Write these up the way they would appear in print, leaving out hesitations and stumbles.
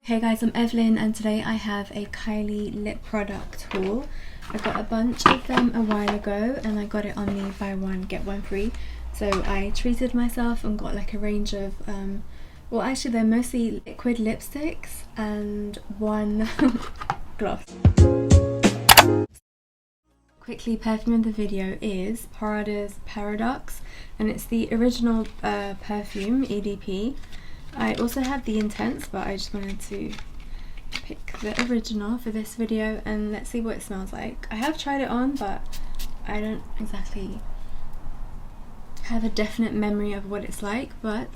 Hey guys, I'm Evelyn and today I have a Kylie lip product haul. I got a bunch of them a while ago and I got it on the buy one get one free. So I treated myself and got like a range of, well actually they're mostly liquid lipsticks and one gloss. Quickly, perfume of the video is Prada's Paradox and it's the original perfume, EDP. I also have the Intense, but I just wanted to pick the original for this video and let's see what it smells like. I have tried it on, but I don't exactly have a definite memory of what it's like, but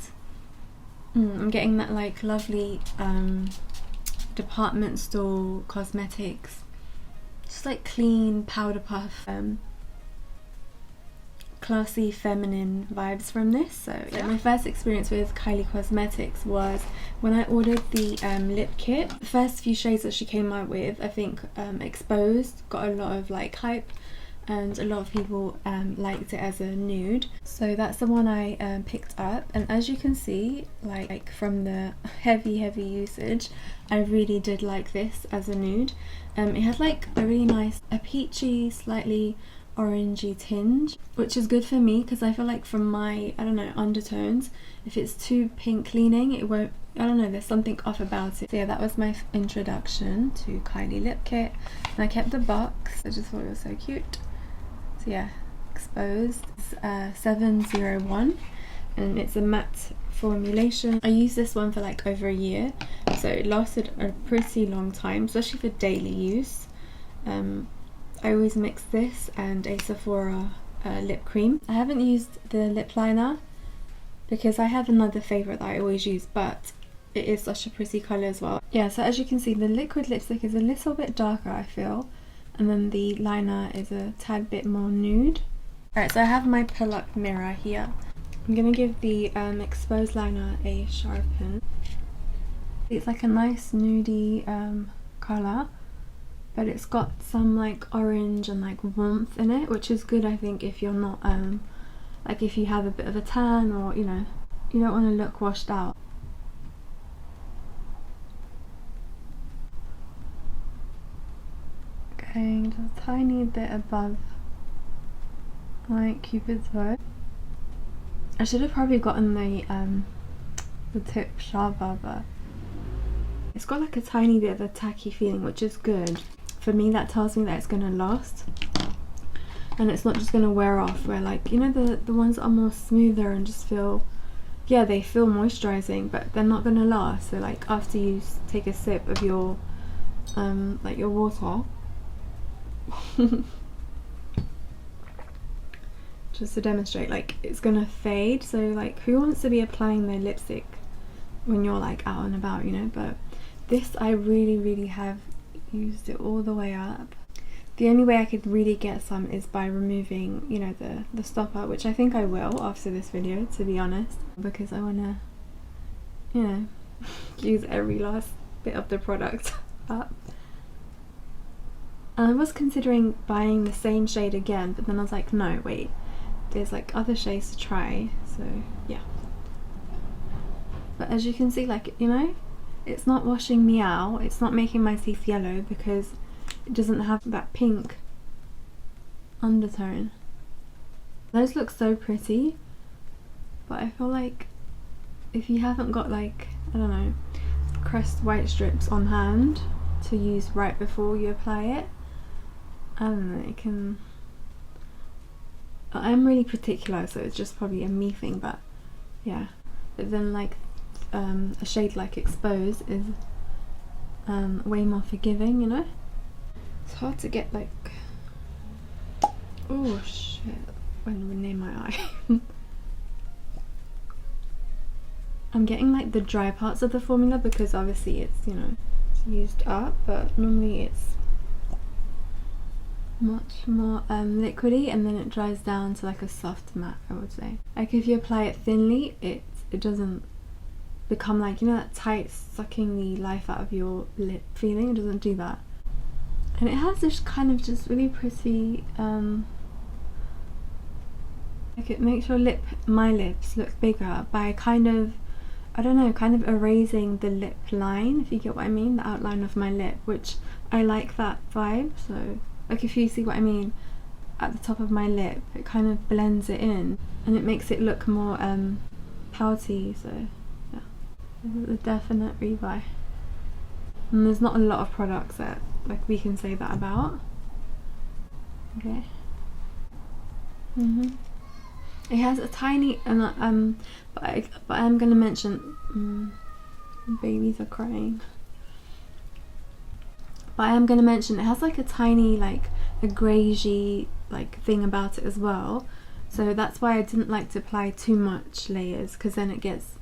I'm getting that like lovely department store cosmetics, just like clean powder puff, classy feminine vibes from this. So yeah, my first experience with Kylie Cosmetics was when I ordered the lip kit. The first few shades that she came out with, I think Exposed got a lot of like hype and a lot of people liked it as a nude, so that's the one I picked up. And as you can see, like from the heavy usage, I really did like this as a nude. It has like a really nice, a peachy, slightly orangey tinge, which is good for me because I feel like from my, I don't know, undertones, if it's too pink leaning, it won't, I don't know, there's something off about it. So yeah, that was my introduction to Kylie lip kit and I kept the box. I just thought it was so cute. So yeah, Exposed, 701 and it's a matte formulation. I used this one for like over a year, so it lasted a pretty long time, especially for daily use. I always mix this and a Sephora lip cream. I haven't used the lip liner because I have another favourite that I always use, but it is such a pretty colour as well. Yeah, so as you can see, the liquid lipstick is a little bit darker, I feel, and then the liner is a tad bit more nude. Alright, so I have my pull-up mirror here. I'm going to give the Exposed liner a sharpen. It's like a nice nudie colour, but it's got some like orange and like warmth in it, which is good I think if you're not like if you have a bit of a tan, or you know, you don't want to look washed out. Going just a tiny bit above like Cupid's bow. I should have probably gotten the tip sharper, but it's got like a tiny bit of a tacky feeling, which is good. For me, that tells me that it's going to last and it's not just going to wear off, where like, you know, the ones that are more smoother and just feel, yeah, they feel moisturizing, but they're not going to last. So like after you take a sip of your like your water just to demonstrate, like it's going to fade. So like who wants to be applying their lipstick when you're like out and about, you know? But this, I really have used it all the way up. The only way I could really get some is by removing, you know, the stopper, which I think I will after this video, to be honest, because I want to, you know, use every last bit of the product up. And I was considering buying the same shade again, but then I was like, no, wait, there's like other shades to try. So yeah, but as you can see, like, you know, it's not washing me out, it's not making my teeth yellow because it doesn't have that pink undertone. Those look so pretty, but I feel like if you haven't got like, I don't know, Crest white strips on hand to use right before you apply it, I don't know, it can, I'm really particular, so it's just probably a me thing, but yeah. But then like a shade like Exposed is way more forgiving, you know? It's hard to get like, oh shit, when near my eye. I'm getting like the dry parts of the formula because obviously it's, you know, it's used up, but normally it's much more liquidy and then it dries down to like a soft matte, I would say. Like if you apply it thinly, it doesn't become like, you know, that tight sucking the life out of your lip feeling. It doesn't do that. And it has this kind of just really pretty like, it makes your my lips look bigger by kind of I don't know, kind of erasing the lip line, if you get what I mean, the outline of my lip, which I like that vibe. So like if you see what I mean, at the top of my lip it kind of blends it in and it makes it look more pouty. So yeah, this is a definite rebuy. And there's not a lot of products that like we can say that about. Okay. It has a tiny but I'm gonna mention babies are crying. But I am gonna mention it has like a tiny like a greyish like thing about it as well. So that's why I didn't like to apply too much layers, because then it gets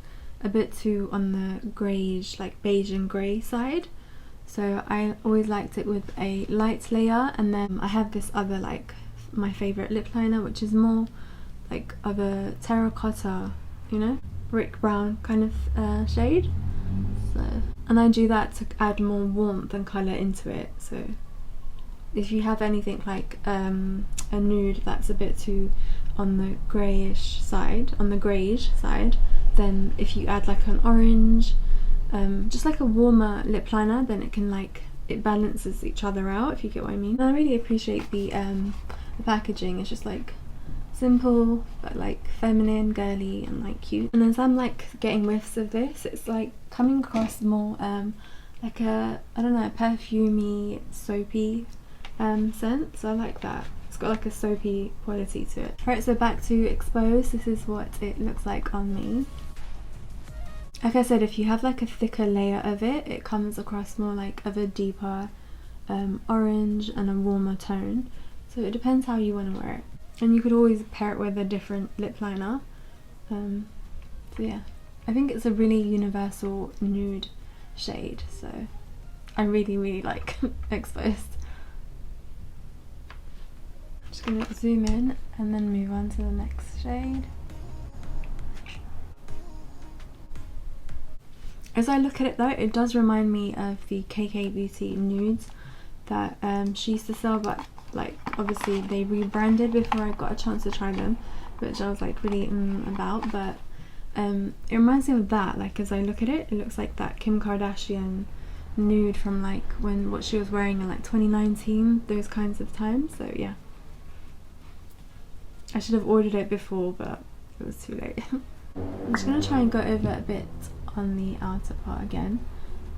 a bit too on the greyish, like beige and grey side. So I always liked it with a light layer, and then I have this other like my favourite lip liner, which is more like of a terracotta, you know, brick brown kind of shade. So, and I do that to add more warmth and colour into it. So if you have anything like a nude that's a bit too on the greyish side, then if you add like an orange, just like a warmer lip liner, then it can like, it balances each other out, if you get what I mean. And I really appreciate the packaging. It's just like simple but like feminine, girly and like cute. And as I'm like getting whiffs of this, it's like coming across more like a, I don't know, a perfumey, soapy scent. So I like that. It's got like a soapy quality to it. Right, so back to Expose. This is what it looks like on me. Like I said, if you have like a thicker layer of it, it comes across more like of a deeper orange and a warmer tone. So it depends how you want to wear it. And you could always pair it with a different lip liner. So yeah, I think it's a really universal nude shade. So I really like Exposed. I'm just going to zoom in and then move on to the next shade. As I look at it though, it does remind me of the KK Beauty nudes that she used to sell, but like obviously they rebranded before I got a chance to try them, which I was like really about. But it reminds me of that. Like as I look at it, it looks like that Kim Kardashian nude from like when what she was wearing in like 2019, those kinds of times. So yeah, I should have ordered it before, but it was too late. I'm just gonna try and go over a bit on the outer part again.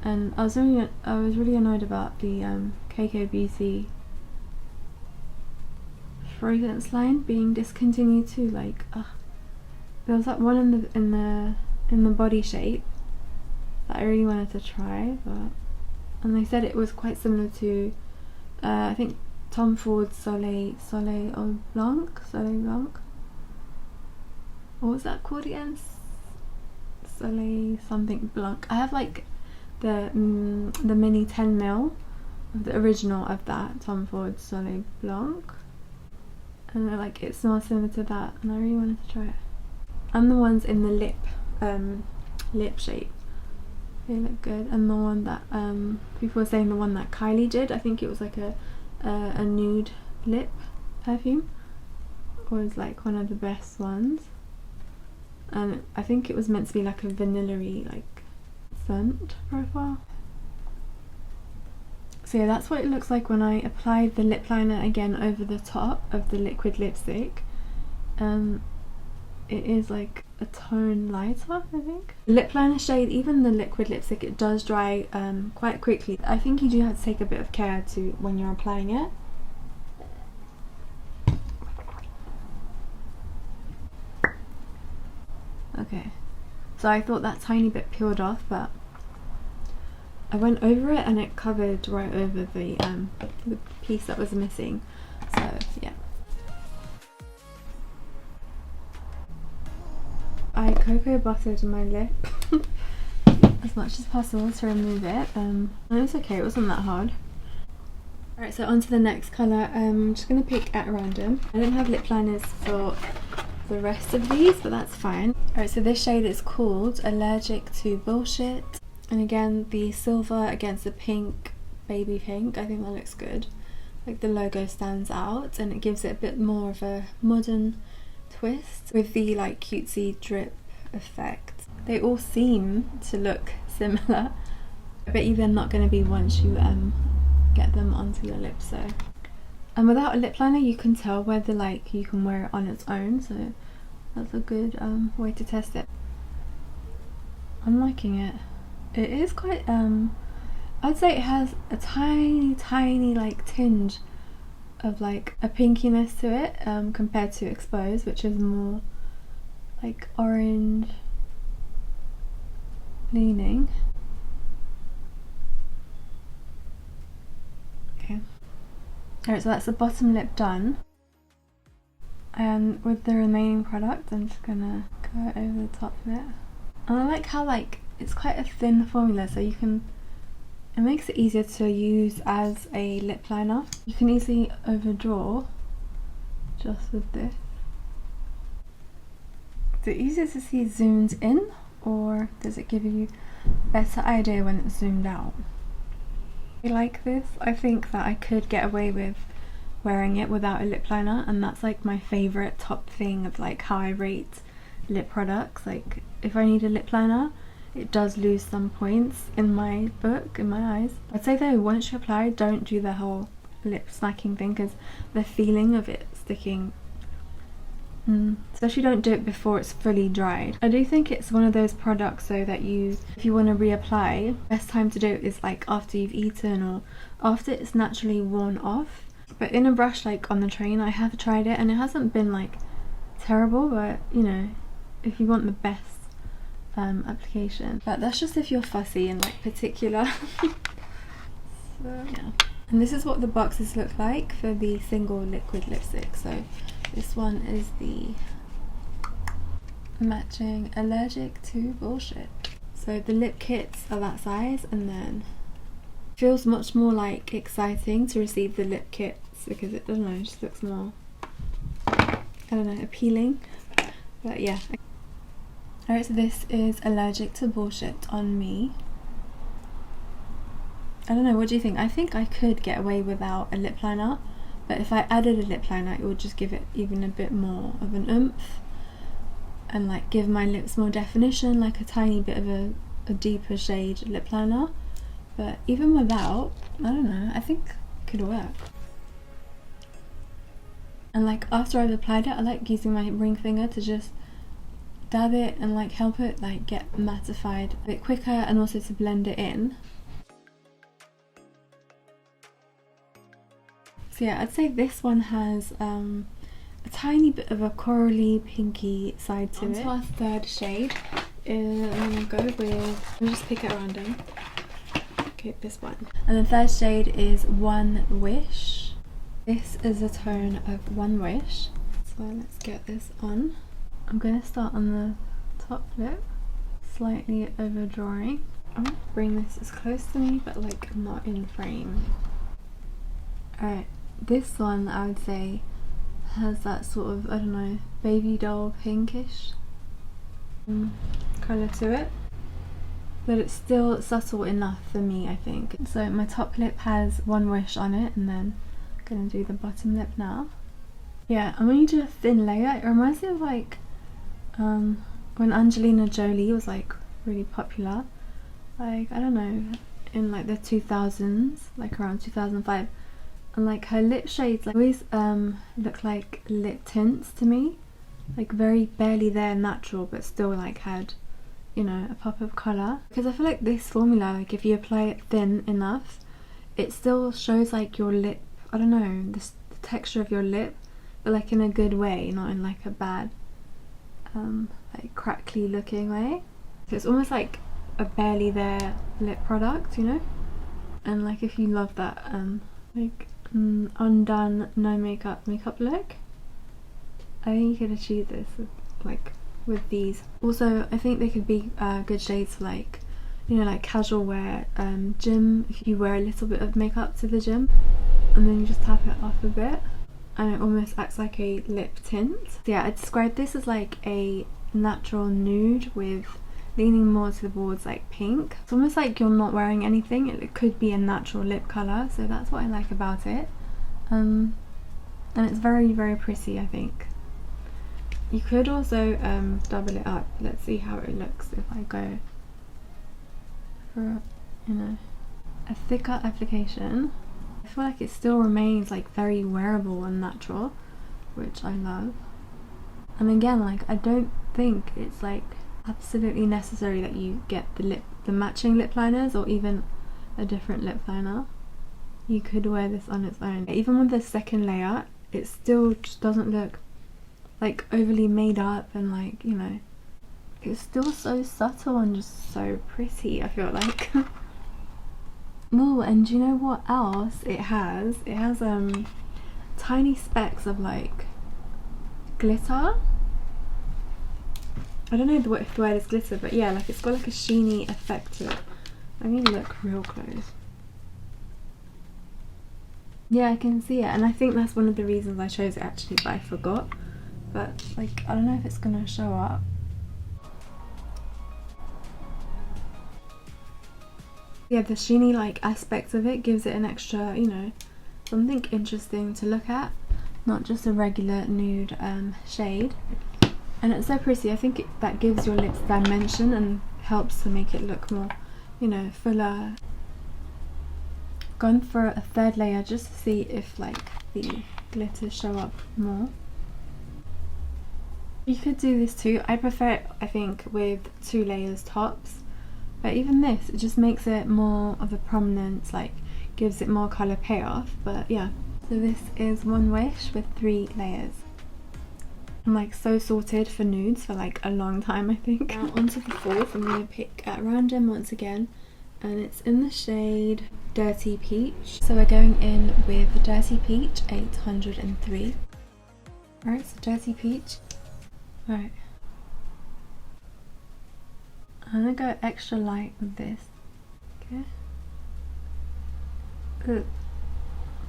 And I was really annoyed about the KK Beauty fragrance line being discontinued too. Like there was that one in the body shape that I really wanted to try, and they said it was quite similar to I think Tom Ford's Soleil Blanc. What was that called again? Soleil something Blanc. I have like the mini 10ml of the original of that Tom Ford Soleil Blanc, and like it smells similar to that, and I really wanted to try it. And the ones in the lip shape, they look good. And the one that people were saying, the one that Kylie did, I think it was like a nude lip perfume, was like one of the best ones. And I think it was meant to be like a vanilla-y like scent profile. So yeah, that's what it looks like when I applied the lip liner again over the top of the liquid lipstick. It is like a tone lighter, I think. Lip liner shade, even the liquid lipstick, it does dry quite quickly. I think you do have to take a bit of care to when you're applying it. Okay, so I thought that tiny bit peeled off, but I went over it and it covered right over the piece that was missing. So yeah, I cocoa buttered my lip as much as possible to remove it, and it was okay, it wasn't that hard. Alright, so on to the next colour. I'm just going to pick at random. I don't have lip liners for the rest of these, but that's fine. Alright, so this shade is called Allergic to Bullshit, and again the silver against the pink, baby pink. I think that looks good. Like the logo stands out and it gives it a bit more of a modern twist with the like cutesy drip effect. they all seem to look similar. I bet you they're not going to be once you get them onto your lips. So, and without a lip liner you can tell whether like you can wear it on its own, so that's a good way to test it. I'm liking it. It is quite I'd say it has a tiny like tinge of like a pinkiness to it compared to Expose, which is more like orange leaning. Okay. Alright, so that's the bottom lip done. And with the remaining product, I'm just gonna go over the top of it. And I like how like it's quite a thin formula, so you can, it makes it easier to use as a lip liner. You can easily overdraw just with this. Is it easier to see zoomed in, or does it give you a better idea when it's zoomed out? I like this. I think that I could get away with wearing it without a lip liner, and that's like my favourite top thing of like how I rate lip products. Like if I need a lip liner, it does lose some points in my book, in my eyes. I'd say though, once you apply, don't do the whole lip smacking thing, because the feeling of it sticking, especially don't do it before it's fully dried. I do think it's one of those products though that if you want to reapply, best time to do it is like after you've eaten or after it's naturally worn off. But in a brush like on the train, I have tried it and it hasn't been like terrible, but you know, if you want the best application. But that's just if you're fussy and like particular. So yeah. And this is what the boxes look like for the single liquid lipstick. So this one is the matching Allergic to Bullshit. So the lip kits are that size, and then it feels much more like exciting to receive the lip kits because it, I don't know, it just looks more, I don't know, appealing. But yeah. Alright, so this is Allergic to Bullshit on me. I don't know, what do you think? I think I could get away without a lip liner, but if I added a lip liner it would just give it even a bit more of an oomph and like give my lips more definition, like a tiny bit of a deeper shade lip liner. But even without, I don't know, I think it could work. And like after I've applied it, I like using my ring finger to just dab it and like help it like get mattified a bit quicker, and also to blend it in. So yeah, I'd say this one has a tiny bit of a corally pinky side to it. Onto our third shade, I'm gonna go with, I'll just pick it at random. Okay, this one. And the third shade is One Wish. This is a tone of One Wish. So let's get this on. I'm gonna start on the top lip, slightly overdrawing. I'm gonna bring this as close to me, but like not in frame. Alright, this one I would say has that sort of, I don't know, baby doll pinkish colour to it, but it's still subtle enough for me, I think. So my top lip has One Wish on it, and then I'm gonna do the bottom lip now. Yeah, and when you do a thin layer, it reminds me of like when Angelina Jolie was like really popular, like I don't know, in like the 2000s, like around 2005, and like her lip shades like always look like lip tints to me, like very barely there natural, but still like had, you know, a pop of colour. Because I feel like this formula, like if you apply it thin enough, it still shows like your lip, I don't know, the texture of your lip, but like in a good way, not in like a bad like crackly looking way. So it's almost like a barely there lip product, you know. And like if you love that like undone no makeup look, I think you could achieve this with these. Also I think they could be good shades for like, you know, like casual wear, gym, if you wear a little bit of makeup to the gym and then you just tap it off a bit and it almost acts like a lip tint. So yeah, I describe this as like a natural nude with leaning more towards like pink. It's almost like you're not wearing anything. It could be a natural lip colour, so that's what I like about it. And it's very, very pretty, I think. You could also double it up. Let's see how it looks if I go for, you know, a thicker application. I feel like it still remains like very wearable and natural, which I love. And again, like, I don't think it's like absolutely necessary that you get the matching lip liners or even a different lip liner. You could wear this on its own. Even with the second layer, it still just doesn't look like overly made up, and like, you know, it's still so subtle and just so pretty, I feel like. Oh, and do you know what else it has? It has tiny specks of like glitter. I don't know if the word is glitter, but yeah, like it's got like a sheeny effect to it. Let me look real close. Yeah, I can see it, and I think that's one of the reasons I chose it actually, but I forgot. But like, I don't know if it's gonna show up. Yeah, the sheeny like aspect of it gives it an extra, you know, something interesting to look at, not just a regular nude shade. And it's so pretty. I think that gives your lips dimension and helps to make it look more, you know, fuller. Gone for a third layer just to see if like the glitters show up more. You could do this too. I prefer it, I think, with 2 layers tops. But even this, it just makes it more of a prominence, like gives it more colour payoff. But yeah, so this is One Wish with 3 layers. I'm like so sorted for nudes for like a long time, I think. Now onto the fourth, I'm going to pick at random once again, and it's in the shade Dirty Peach. So we're going in with Dirty Peach 803. Alright, so Dirty Peach. Alright. I'm gonna go extra light with this. Okay. Ooh.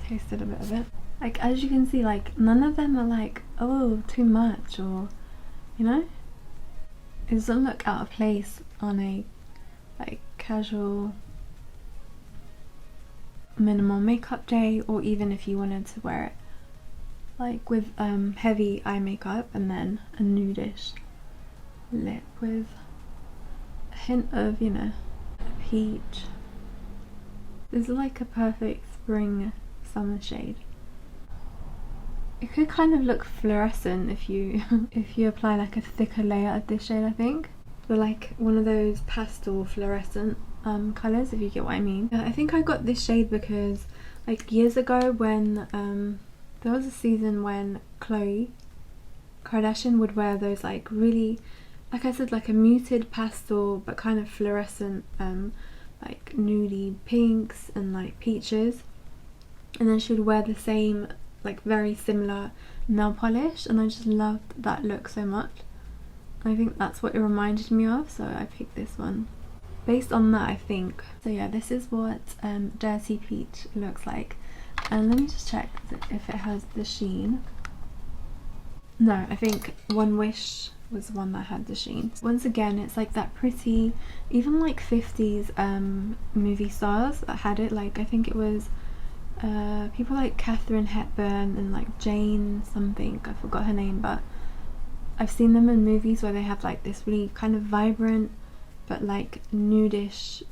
Tasted a bit of it. Like, as you can see, like, none of them are like, oh, too much, or, you know? It doesn't look out of place on a, like, casual, minimal makeup day, or even if you wanted to wear it, like, with heavy eye makeup and then a nudish lip with a hint of, you know, a peach. This is like a perfect spring summer shade. It could kind of look fluorescent if you if you apply like a thicker layer of this shade, I think. But like one of those pastel fluorescent colours, if you get what I mean. I think I got this shade because like years ago when there was a season when Khloe Kardashian would wear those like really, like I said, like a muted pastel but kind of fluorescent like nudie pinks and like peaches, and then she would wear the same like very similar nail polish, and I just loved that look so much. I think that's what it reminded me of, so I picked this one based on that, I think. So yeah, this is what Dirty Peach looks like, and let me just check if it has the sheen. No, I think One Wish was the one that had the sheen. Once again, it's like that pretty, even like 50s movie stars that had it. Like I think it was people like Katharine Hepburn and like Jane something, I forgot her name, but I've seen them in movies where they have like this really kind of vibrant but like nudish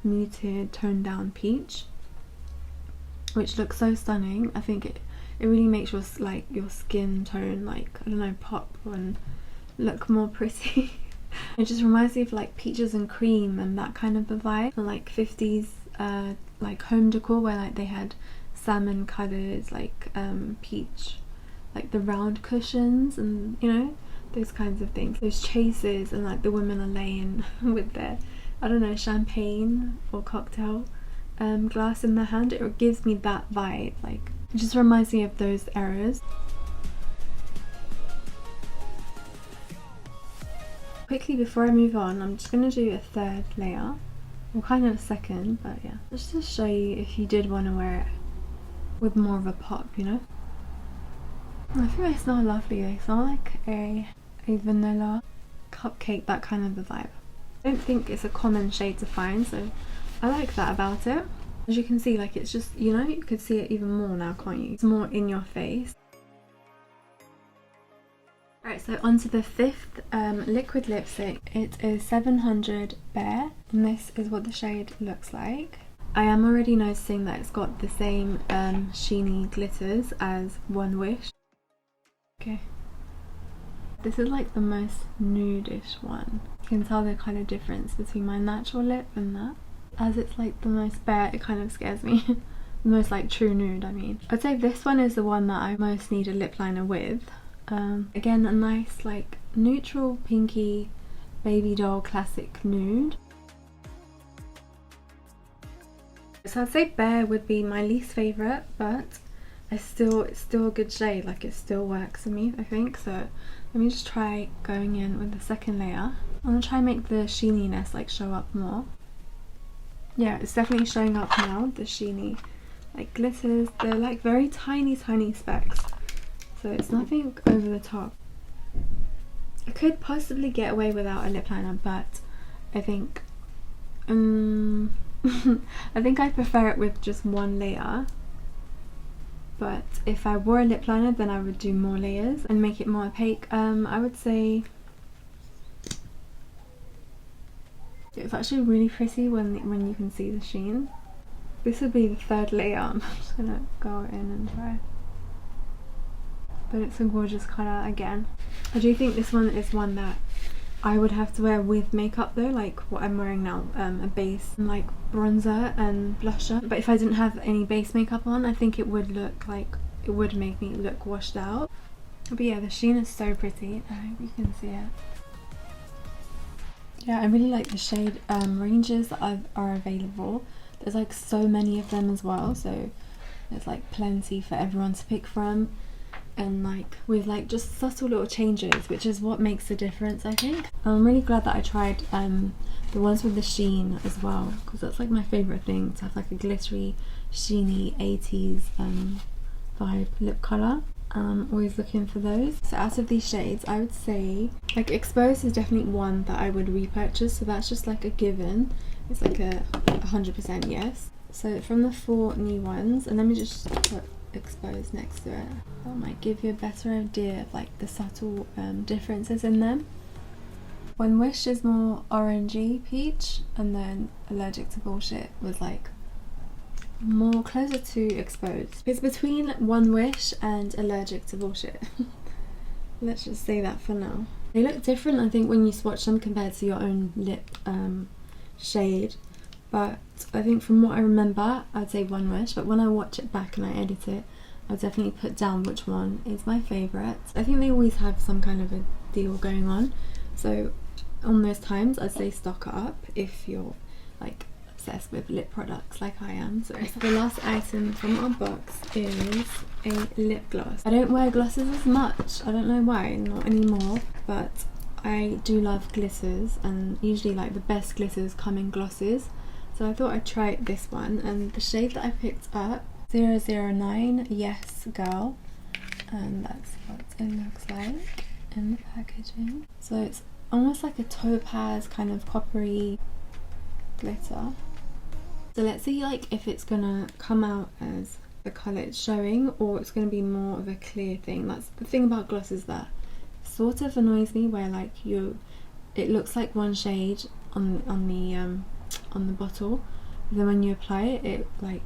muted toned down peach, which looks so stunning. I think it really makes your like your skin tone, like, I don't know, pop and look more pretty. It just reminds me of like peaches and cream and that kind of a vibe, and like 50s like home decor where like they had salmon colours, like peach, like the round cushions and, you know, those kinds of things, those chases, and like the women are laying with their, I don't know, champagne or cocktail glass in their hand. It gives me that vibe, like it just reminds me of those eras. Quickly before I move on, I'm just going to do a third layer, or kind of a second, but yeah, just to show you if you did want to wear it with more of a pop, you know. I think they smell lovely. They smell like a vanilla cupcake, that kind of a vibe. I don't think it's a common shade to find, so I like that about it. As you can see, like it's just, you know, you could see it even more now, can't you? It's more in your face. Right, so onto the fifth liquid lipstick. It is 700 Bare, and this is what the shade looks like. I am already noticing that it's got the same sheeny glitters as One Wish. Okay. This is like the most nude-ish one. You can tell the kind of difference between my natural lip and that. As it's like the most bare, it kind of scares me. The most like true nude, I mean. I'd say this one is the one that I most need a lip liner with. Again, a nice like neutral pinky baby doll classic nude. So I'd say Bare would be my least favourite, but it's still a good shade, like it still works for me, I think. So let me just try going in with the second layer. I'm gonna try and make the sheeniness like show up more. Yeah, it's definitely showing up now, the sheeny like glitters. They're like very tiny specks. So it's nothing over the top. I could possibly get away without a lip liner, but I think I think I prefer it with just one layer. But if I wore a lip liner, then I would do more layers and make it more opaque. I would say it's actually really pretty when you can see the sheen. This would be the third layer. I'm just gonna go in and try. But it's a gorgeous colour again. I do think this one is one that I would have to wear with makeup though, like what I'm wearing now, a base and like bronzer and blusher. But if I didn't have any base makeup on, I think it would look like, it would make me look washed out. But yeah, the sheen is so pretty. I hope you can see it. Yeah, I really like the shade ranges that are available. There's like so many of them as well, so there's like plenty for everyone to pick from. And like with like just subtle little changes, which is what makes the difference, I think. I'm really glad that I tried the ones with the sheen as well, because that's like my favourite thing, to have like a glittery, sheeny 80s vibe lip colour. I'm always looking for those. So out of these shades, I would say like Exposed is definitely one that I would repurchase, so that's just like a given. It's like a 100% yes. So from the 4 new ones, and let me just put Exposed next to it, that might give you a better idea of like the subtle differences in them. One Wish is more orangey peach, and then Allergic to Bullshit was like more closer to Exposed. It's between One Wish and Allergic to Bullshit. Let's just say that for now. They look different, I think, when you swatch them compared to your own lip shade. But I think from what I remember, I'd say One Wish, but when I watch it back and I edit it, I'll definitely put down which one is my favourite. I think they always have some kind of a deal going on, so on those times I'd say stock up if you're like obsessed with lip products like I am. So the last item from our box is a lip gloss. I don't wear glosses as much, I don't know why, not anymore, but I do love glitters, and usually like the best glitters come in glosses. So I thought I'd try this one, and the shade that I picked up, 009 Yes Girl, and that's what it looks like in the packaging. So it's almost like a topaz kind of coppery glitter. So let's see like if it's gonna come out as the colour it's showing, or it's gonna be more of a clear thing. That's the thing about glosses that sort of annoys me, where like it looks like one shade on the bottle, but then when you apply it, it like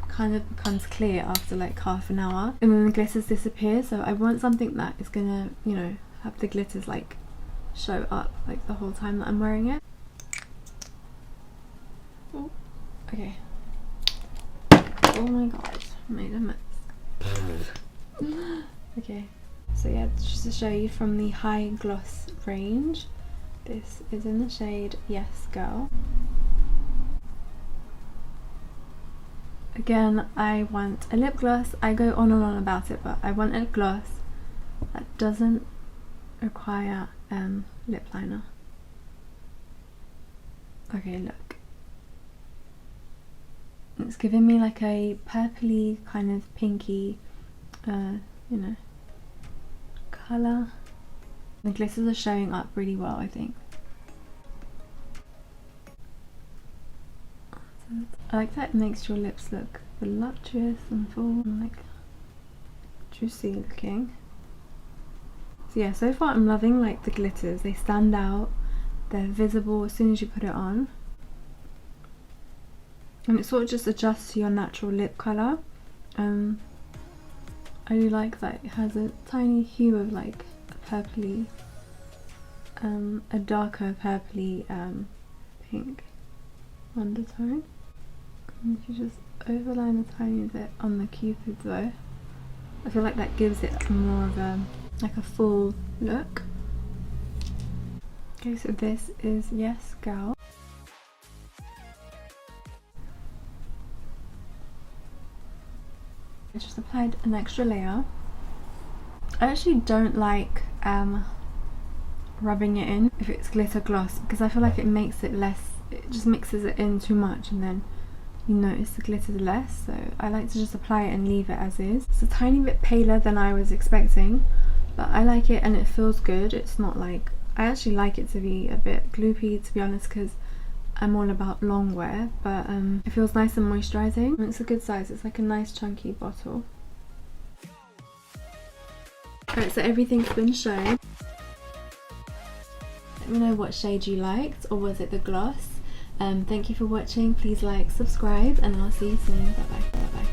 kind of becomes clear after like half an hour, and then the glitters disappear. So I want something that is gonna, you know, have the glitters like show up like the whole time that I'm wearing it. Oh, okay. Oh my god, I made a mess. Okay, so yeah, just to show you from the high gloss range, this is in the shade Yes Girl. Again, I want a lip gloss. I go on and on about it, but I want a gloss that doesn't require lip liner. Okay, look. It's giving me like a purpley kind of pinky, you know, colour. The glitters are showing up really well, I think. I like that it makes your lips look voluptuous and full and like juicy looking. So So yeah, so far I'm loving like the glitters. They stand out, they're visible as soon as you put it on, and it sort of just adjusts to your natural lip colour. I do like that it has a tiny hue of like purpley, a darker purpley pink undertone. And if you just overline a tiny bit on the cupid though, I feel like that gives it more of a like a full look. Okay, so this is Yes Gal. I just applied an extra layer. I actually don't like rubbing it in if it's glitter gloss, because I feel like it makes it less, it just mixes it in too much and then you notice the glitter less. So I like to just apply it and leave it as is. It's a tiny bit paler than I was expecting, but I like it and it feels good. It's not like, I actually like it to be a bit gloopy, to be honest, because I'm all about long wear, but it feels nice and moisturising, and it's a good size. It's like a nice chunky bottle. Alright, so everything's been shown. Let me know what shade you liked, or was it the gloss? Thank you for watching. Please like, subscribe, and I'll see you soon. Bye bye. Bye bye.